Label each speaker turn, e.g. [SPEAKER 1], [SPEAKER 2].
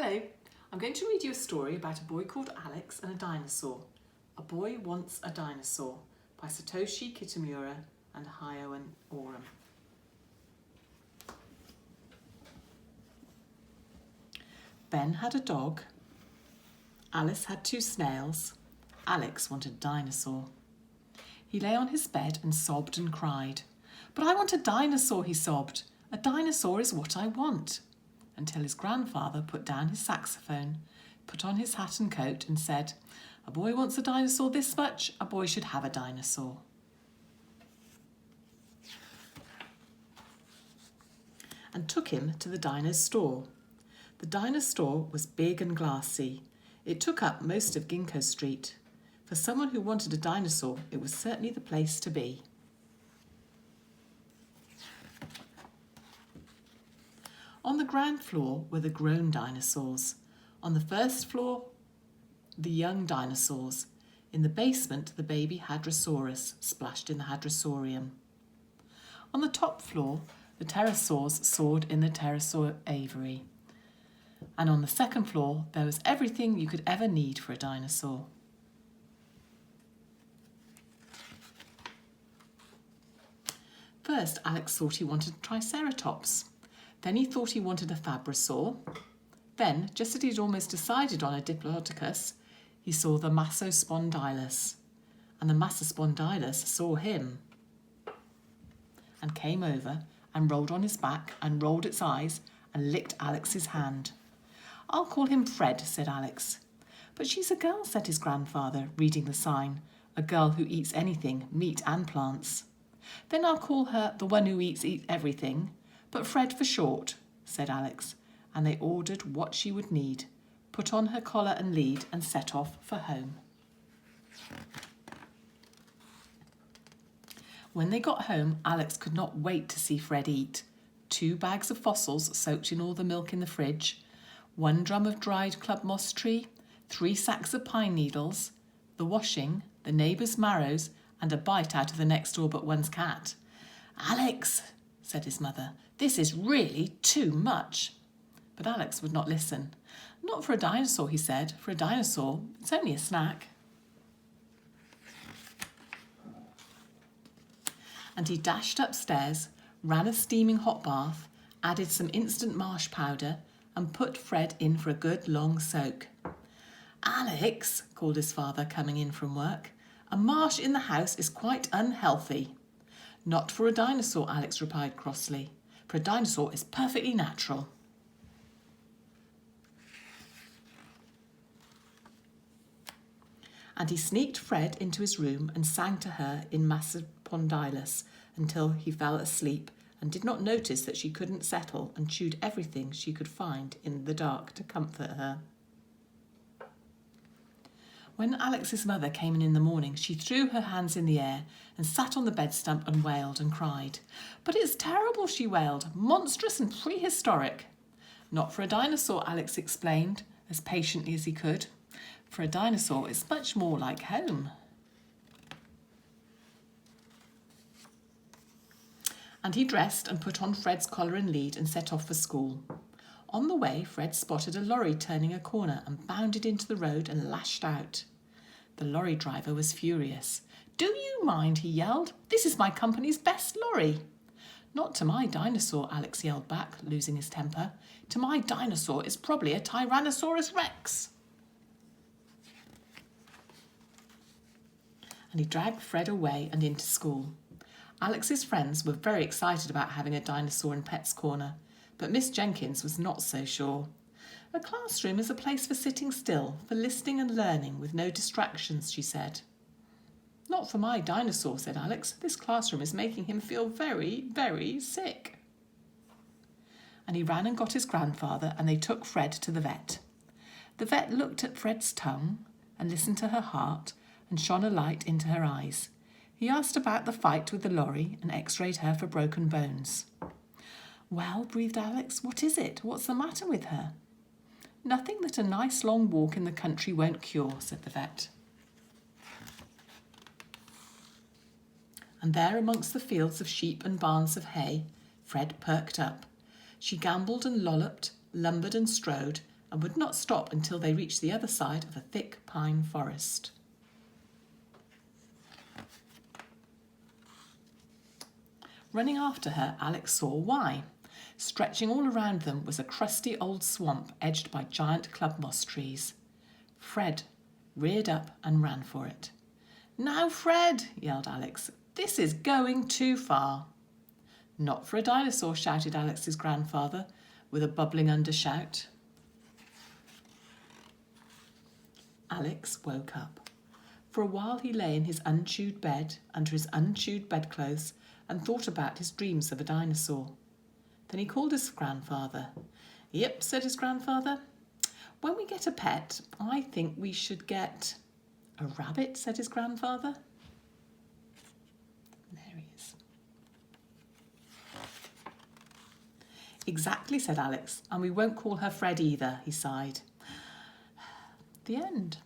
[SPEAKER 1] Hello, I'm going to read you a story about a boy called Alex and a dinosaur. A Boy Wants a Dinosaur by Satoshi Kitamura and Hayo and Oram. Ben had a dog. Alice had 2 snails. Alex wanted a dinosaur. He lay on his bed and sobbed and cried. "But I want a dinosaur," he sobbed. "A dinosaur is what I want." Until his grandfather put down his saxophone, put on his hat and coat and said, "A boy wants a dinosaur this much, a boy should have a dinosaur." And took him to the dino's store. The dino's store was big and glassy. It took up most of Ginkgo Street. For someone who wanted a dinosaur, it was certainly the place to be. On the ground floor were the grown dinosaurs. On the first floor, the young dinosaurs. In the basement, the baby Hadrosaurus splashed in the Hadrosaurium. On the top floor, the pterosaurs soared in the pterosaur aviary. And on the second floor, there was everything you could ever need for a dinosaur. First, Alex thought he wanted a triceratops. Then he thought he wanted a fabrasaur. Then, just as he'd almost decided on a diplodocus, he saw the Massospondylus. And the Massospondylus saw him and came over and rolled on his back and rolled its eyes and licked Alex's hand. "I'll call him Fred," said Alex. "But she's a girl," said his grandfather, reading the sign. "A girl who eats anything, meat and plants." "Then I'll call her the one who eats everything, but Fred for short," said Alex, and they ordered what she would need, put on her collar and lead, and set off for home. When they got home, Alex could not wait to see Fred eat. 2 bags of fossils soaked in all the milk in the fridge, 1 drum of dried club moss tree, 3 sacks of pine needles, the washing, the neighbour's marrows, and a bite out of the next door but one's cat. "Alex," said his mother, "this is really too much." But Alex would not listen. "Not for a dinosaur," he said. "For a dinosaur, it's only a snack." And he dashed upstairs, ran a steaming hot bath, added some instant marsh powder, and put Fred in for a good long soak. "Alex," called his father, coming in from work, "a marsh in the house is quite unhealthy." "Not for a dinosaur," Alex replied crossly. "For a dinosaur is perfectly natural." And he sneaked Fred into his room and sang to her in Massospondylus until he fell asleep and did not notice that she couldn't settle and chewed everything she could find in the dark to comfort her. When Alex's mother came in the morning, she threw her hands in the air and sat on the bed stump and wailed and cried. "But it's terrible," she wailed, "monstrous and prehistoric." "Not for a dinosaur," Alex explained, as patiently as he could. "For a dinosaur, it's much more like home." And he dressed and put on Fred's collar and lead and set off for school. On the way, Fred spotted a lorry turning a corner and bounded into the road and lashed out. The lorry driver was furious. "Do you mind?" he yelled. "This is my company's best lorry." "Not to my dinosaur," Alex yelled back, losing his temper. "To my dinosaur, it's probably a Tyrannosaurus Rex." And he dragged Fred away and into school. Alex's friends were very excited about having a dinosaur in Pet's Corner, but Miss Jenkins was not so sure. "A classroom is a place for sitting still, for listening and learning with no distractions," she said. "Not for my dinosaur," said Alex. "This classroom is making him feel very, very sick." And he ran and got his grandfather, and they took Fred to the vet. The vet looked at Fred's tongue and listened to her heart and shone a light into her eyes. He asked about the fight with the lorry and x-rayed her for broken bones. "Well," breathed Alex, "what is it? What's the matter with her?" "Nothing that a nice long walk in the country won't cure," said the vet. And there amongst the fields of sheep and barns of hay, Fred perked up. She gambolled and lolloped, lumbered and strode, and would not stop until they reached the other side of a thick pine forest. Running after her, Alex saw why. Stretching all around them was a crusty old swamp edged by giant club moss trees. Fred reared up and ran for it. "Now, Fred," yelled Alex, "this is going too far." "Not for a dinosaur," shouted Alex's grandfather, with a bubbling undershout. Alex woke up. For a while he lay in his unchewed bed, under his unchewed bedclothes, and thought about his dreams of a dinosaur. Then he called his grandfather. "Yep," said his grandfather. "When we get a pet, I think we should get..." "A rabbit," said his grandfather. There he is. "Exactly," said Alex, "and we won't call her Fred either," he sighed. The end.